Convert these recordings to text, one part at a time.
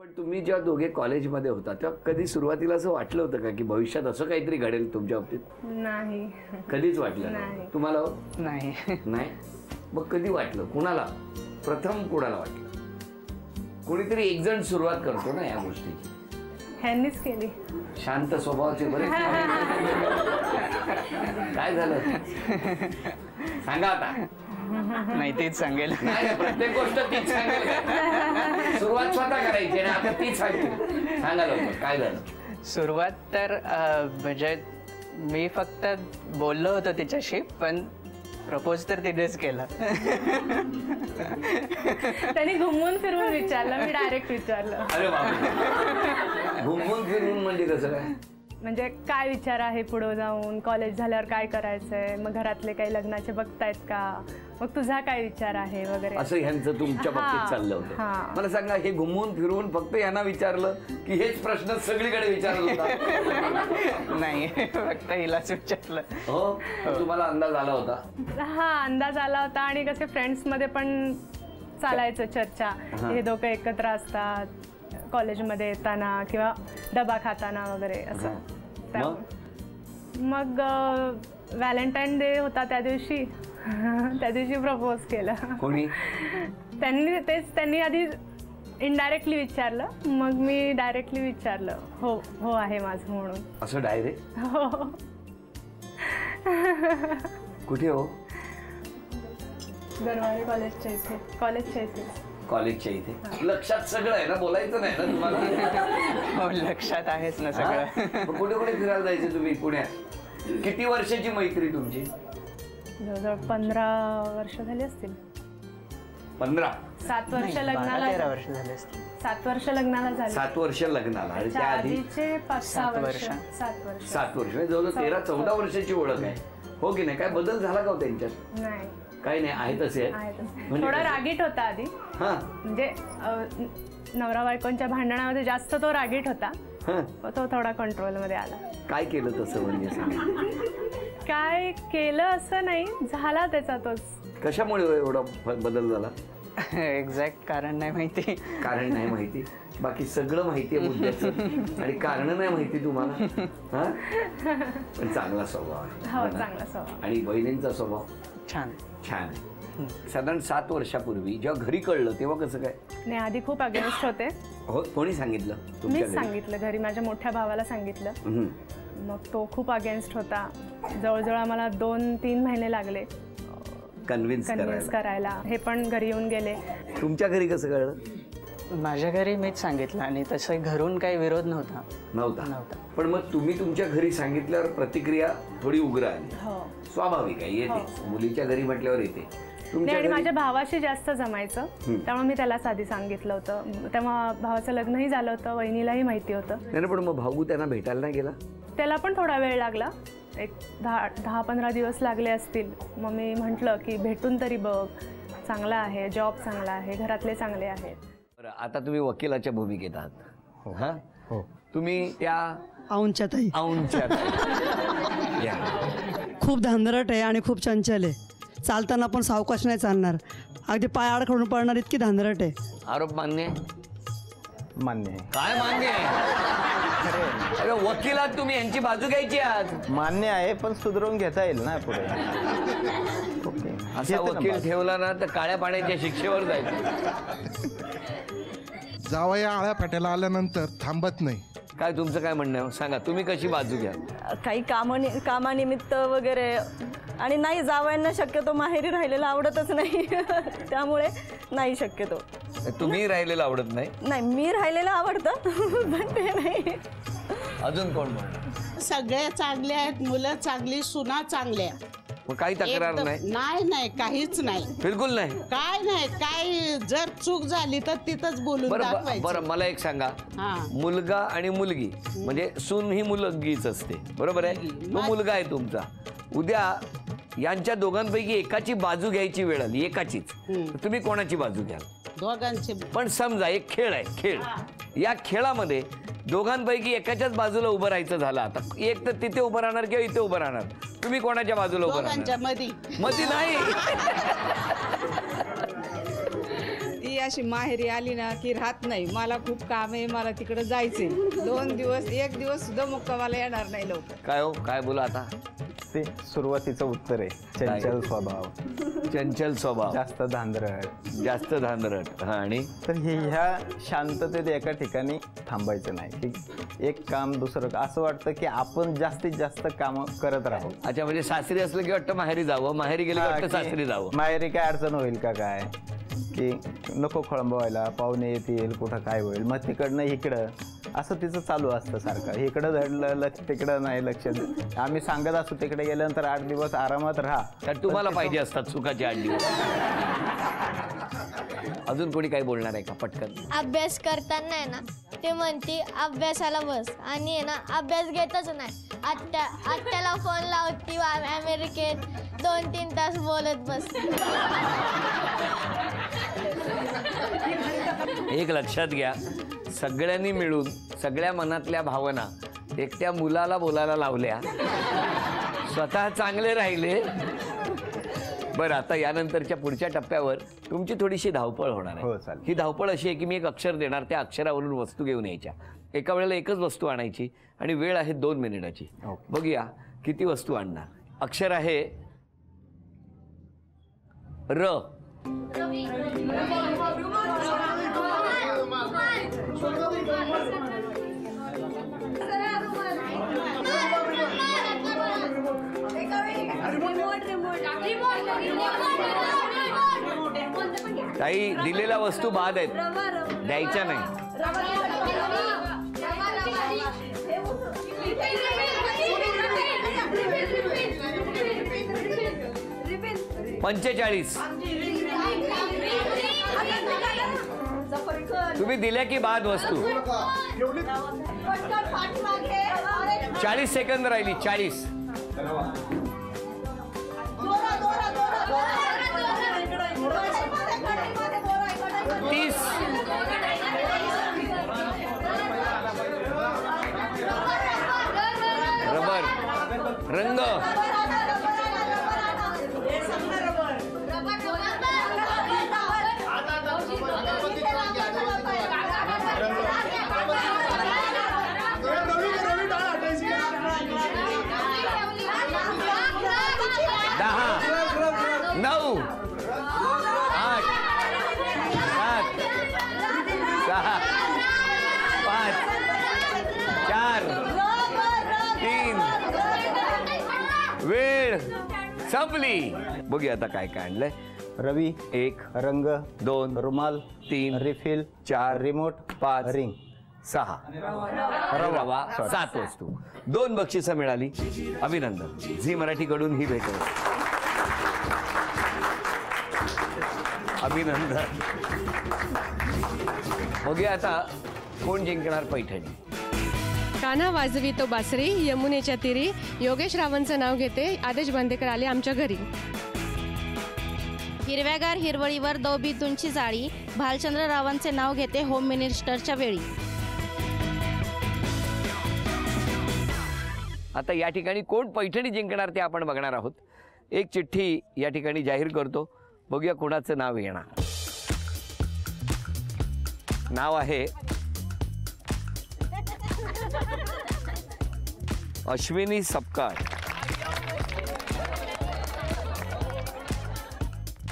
पण तुम्ही जेव्हा दोघे कॉलेजमध्ये होता तेव्हा कधी सुरुवातीला असं वाटलं होतं का की भविष्यात असं काहीतरी घडेल तुमच्या बाबतीत? नाही. कधीच वाटलं नाही. तुम्हाला हो? नाही. नाही. मग कधी वाटलं? कुणाला प्रथम कुणाला वाटलं? कोणीतरी एक जण सुरुवात करतो ना या गोष्टीची. ह्यांनीच केली. शांत स्वभावाचे बरेच काय झालं सांगा आता. नाही तेच सांगेल. नाही प्रत्येक गोष्ट तीच सांगेल. सुरुवात स्वतः करायची आणि आता तीच सांगेल. सांगा लवकर काय झालं. सुरुवात तर म्हणजे मी फक्त बोललो होतो तिच्याशी पण प्रपोज तर तिनेच केला. त्यांनी घुमून फिरवून विचारलं, मी डायरेक्ट विचारलं. अरे बाबा घुमून फिरून म्हणजे कसं काय? म्हणजे काय विचार आहे पुढे जाऊन, कॉलेज झाल्यावर काय करायचंय, मग घरातले काही लग्नाचे बघतायत का, मग तुझा काय विचार आहे वगैरे असं ह्यांचं तुमच्या बाबतीत चाललं होतं. मला सांगा हे घुमून फिरून फक्त यांना विचारलं की हेच प्रश्न सगळीकडे विचारलं होता? नाही फक्त हिलाच विचारलं. हो तुम्हाला अंदाज आला होता? हा अंदाज आला होता आणि कसे फ्रेंड्स मध्ये पण चालायचं चर्चा, हे दोघं एकत्र असतात कॉलेजमध्ये येताना किंवा डबा खाताना वगैरे असं. मग व्हॅलेंटाईन डे होता त्या दिवशी प्रपोज केलं. कोणी? त्यांनी आधी इनडायरेक्टली विचारलं, मग मी डायरेक्टली विचारलं हो हो आहे माझं म्हणून. असं डायरेक्ट? हो. कुठे हो? गरवारे कॉलेजच्या इथे. कॉलेजच्या इथे लक्षात सगळं आहे ना, बोलायचं नाही ना तुम्हाला? हो लक्षात आहेच ना सगळं. कुठे कुठे फिरायला जायचे तुम्ही पुण्यात? किती वर्षाची मैत्री तुमची? जवळजवळ 15 वर्ष झाली असतील. 15? 7 वर्ष लग्नाला. 13 वर्ष झाले असतील. 7 वर्ष लग्नाला झाली. 7 वर्ष लग्नाला आणि त्या आधीचे 5-6 वर्ष. 7 वर्ष जवळजवळ 13-14 वर्षाची ओळख आहे हो की नाही? काय बदल झाला का त्यांच्यात? नाही काही नाही आहे तसे. थोडा रागीट होता आधी. म्हणजे नवरा बायकोंच्या भांडणामध्ये जास्त तो रागीट होता. तो थोडा कंट्रोल मध्ये आला. काय केलं तसं म्हणजे? काय केलं असं नाही, झाला त्याचा तोच. कशामुळे एवढा बदल झाला? एक्झॅक्ट कारण नाही माहिती. कारण नाही माहिती, बाकी सगळं माहिती आहे मुद्द्याचं आणि कारण नाही माहिती तुम्हाला. पण चांगला स्वभाव आहे. हो चांगला स्वभाव. आणि बहिणींचा स्वभाव छान छान. साधारण 7 वर्षापूर्वी जेव्हा घरी कळलं तेव्हा कसं काय? नाही आधी खूप अगेन्स्ट होते. हो कोणी सांगितलं? मीच सांगितलं घरी, माझ्या मोठ्या भावाला सांगितलं. मग तो खूप अगेन्स्ट होता. जवळजवळ आम्हाला 2-3 महिने लागले कन्व्हिन्स करायला. हे पण घरी येऊन गेले. तुमच्या घरी कसं कळलं? माझ्या घरी मीच सांगितलं आणि तसं घरून काही विरोध नव्हता. पण मग तुम्ही तुमच्या घरी सांगितल्यावर प्रतिक्रिया थोडी उग्र आली. हो स्वाभाविक आहे, येते मुलीच्या घरी म्हटल्यावर येते. आणि माझ्या भावाशी जास्त जमायचं त्यामुळे मी त्यालाच आधी सांगितलं होतं. तेव्हा भावाचं लग्नही झालं होतं, वहिनीलाही माहिती होतं. नाही पण मग भाऊ त्यांना भेटायला नाही गेला? त्याला पण थोडा वेळ लागला, एक 10-15 दिवस लागले असतील. मग मी म्हटलं की भेटून तरी बघ, चांगला आहे, जॉब चांगला आहे, घरातले चांगले आहेत. आता तुम्ही वकिलाच्या भूमिकेत आहात. हा हो. तुम्ही त्या औंच्या ताई खूप धांदरट आहे आणि खूप चंचल आहे. चालताना पण सावकाश नाही चालणार, अगदी पाय आडखडून पडणार इतकी धांदरट आहे. आरोप मान्य आहे? मान्य आहे. काय मान्य आहे? अरे वकिलात तुम्ही यांची बाजू घ्यायची आज. मान्य आहे पण सुधारून घेता येईल ना पुढे. असा वकील ठेवला ना तर काळ्या पाण्याच्या शिक्षेवर जायचं. जावया आळ्या फाट्याला आल्यानंतर थांबत नाही. काय तुमचं काय म्हणणं आहे सांगा, तुम्ही कशी बाजू घ्या? काही कामानिमित्त वगैरे आणि नाही, जावयांना शक्यतो माहेरी राहिलेलं आवडतच नाही. त्यामुळे नाही शक्यतो. तुम्ही राहिलेलं आवडत नाही? नाही मी राहिलेलं आवडतं पण ते नाही. अजून कोण म्हणणार? सगळे चांगले आहेत, मुलं चांगली, सुना चांगल्या. मग काही तक्रार नाही? नाही काहीच नाही, बिलकुल नाही. काय नाही, काय जर चूक झाली तर तिथंच बोलून दाखवायचं. बरं मला एक सांगा, मुलगा आणि मुलगी म्हणजे सून ही मुलगीच असते बरोबर आहे? तो मुलगा आहे तुमचा. उद्या यांच्या दोघांपैकी एकाची बाजू घ्यायची वेळ आली, एकाचीच, तुम्ही कोणाची बाजू घ्याल? दोघांची. पण समजा एक खेळ आहे, खेळ, या खेळामध्ये दोघांपैकी एकाच्याच बाजूला उभं राहायचं झालं, आता एक तर तिथे उभं राहणार किंवा इथे उभं राहणार, तुम्ही कोणाच्या बाजूला उभं राहणार? मध्ये मध्ये नाही. ती अशी माहेरी आली ना की राहत नाही, मला खूप काम आहे, मला तिकडे जायचंय, 2 दिवस 1 दिवस सुद्धा मुक्कामाला येणार नाही लवकर. काय हो, काय बोला आता? ते सुरुवातीचं उत्तर आहे, चंचल स्वभाव, चंचल स्वभाव, जास्त धांदरट. हा, आणि तर ह्या शांततेत एका ठिकाणी थांबायचं नाही की एक काम दुसरं असं वाटतं की आपण जास्तीत जास्त काम करत राहू. अच्छा, म्हणजे सासरी असलं की वाटतं माहेरी जावं, माहेरी गेलं की वाटतं सासरी जावं. माहेरी काय अडचण होईल का काय, की नको खोळंबवायला, पाहुणे येतील, कुठं काय होईल, मग तिकडनं इकडं असं तिचं चालू असतं सारखं. इकडं धडलं तिकडं नाही लक्ष. आम्ही सांगत असतो तिकडे गेल्यानंतर 8 दिवस आरामात राहा, तर तुम्हाला पाहिजे असतात सुखाचे 8 दिवस. अजून कोणी काही बोलणार आहे का पटकन? अभ्यास करताना आहे ना ते म्हणते अभ्यासाला बस, आणि आहे ना अभ्यास घेतच नाही. आत्याला फोन लावती अमेरिकेत, 2-3 तास बोलत बसते. एक लक्षात घ्या, सगळ्यांनी मिळून सगळ्या मनातल्या भावना एकट्या मुलाला बोलायला लावल्या, स्वतः चांगले राहिले. बरं, आता यानंतरच्या पुढच्या टप्प्यावर तुमची थोडीशी धावपळ होणार हो, आहे. चालेल. ही धावपळ अशी आहे की मी एक अक्षर देणार, त्या अक्षरावरून वस्तू घेऊन यायच्या. एका वेळेला एकच वस्तू आणायची आणि वेळ आहे 2 मिनिटाची. बघूया किती वस्तू आणणार. अक्षर आहे र. काही दिलेल्या वस्तू बाद आहेत, द्यायच्या नाही. $45. तुम्ही दिल्या की बाद वस्तू. 40 सेकंद राहिली. 40. रबर, रंग, दहा, 9, 8, 7, 6, 5, 4, 3. वेळ संपली. बघूया आता काय काय आणलंय. रवी, 1, रंग, 2, रुमाल, 3, रिफिल, 4, रिमोट, 5, रिंग, 6, रवा, 7 वस्तू. 2 बक्षिसं मिळाली. अभिनंदन. झी मराठीकडून ही भेट आहे. अभिनंदन. बघूया आता कोण जिंकणार पैठणी. कान्हा वाजवी तो बासरी, यमुनेच्या तीरी. योगेश रावांचं नाव घेते. आदेश बांदेकर आले आमच्या घरी. हिरव्यागार हिरवळीवर दौबीतूनची जाळी. भालचंद्र रावांचे नाव घेते होम मिनिस्टरच्या वेळी. आता या ठिकाणी कोण पैठणी जिंकणार ते आपण बघणार आहोत. एक चिठ्ठी या ठिकाणी जाहीर करतो. बघूया कोणाचं नाव येणार. नाव आहे अश्विनी सपकाळ.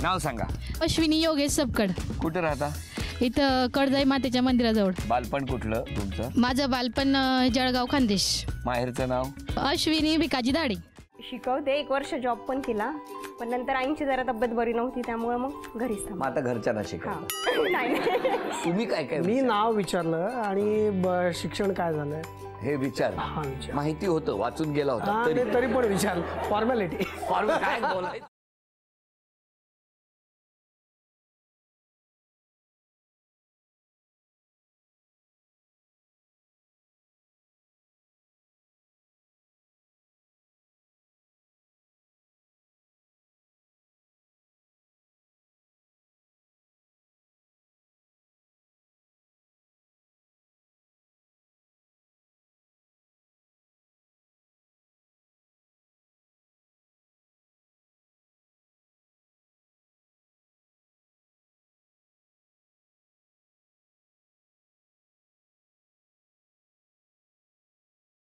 नाव सांगा. अश्विनी योगेश सपकड. कुठं राहता? इथं कडजाई मातेच्या मंदिराजवळ. बालपण कुठलं तुमचं? माझं बालपण जळगाव खानदेश. माहेरचं नाव? अश्विनी भिकाजी दाढी. शिकवते. 1 वर्ष जॉब पण केला, पण नंतर आईंची जरा तब्येत बरी नव्हती, त्यामुळे मग घरीच थांबले. आता घरच्यांना शिकवा. नाही. तुम्ही काय काय? मी नाव विचारलं आणि शिक्षण काय झालंय हे विचार. माहिती होतं, वाचून गेला होता तरी पण विचारलं. फॉर्मॅलिटी. काय बोलायचं.